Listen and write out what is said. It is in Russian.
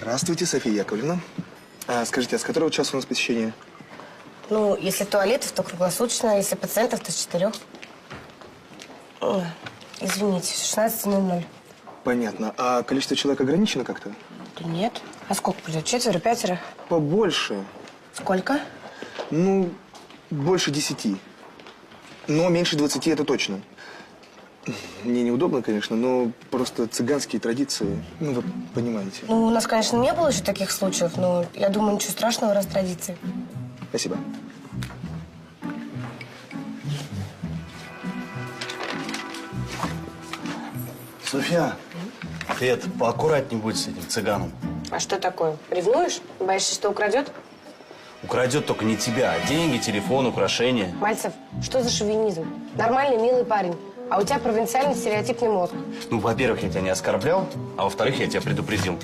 Здравствуйте, София Яковлевна. Скажите, а с которого часа у нас посещение? Ну, если туалетов, то круглосуточно, если пациентов, то с 4. Извините, 16:00. Понятно. А количество человек ограничено как-то? Да нет. А сколько придет? 4, 5? Побольше. Сколько? Ну, больше 10. Но меньше 20 это точно. Мне неудобно, конечно, но просто цыганские традиции, ну, вы понимаете. Ну, у нас, конечно, не было еще таких случаев, но я думаю, ничего страшного, раз традиции. Спасибо. Софья, ты это, поаккуратней будь с этим цыганом. А что такое? Ревнуешь? Боишься, что украдет? Украдет только не тебя, а деньги, телефон, украшения. Мальцев, что за шовинизм? Нормальный, милый парень. А у тебя провинциальный стереотипный мозг. Ну, во-первых, я тебя не оскорблял, а во-вторых, я тебя предупредил.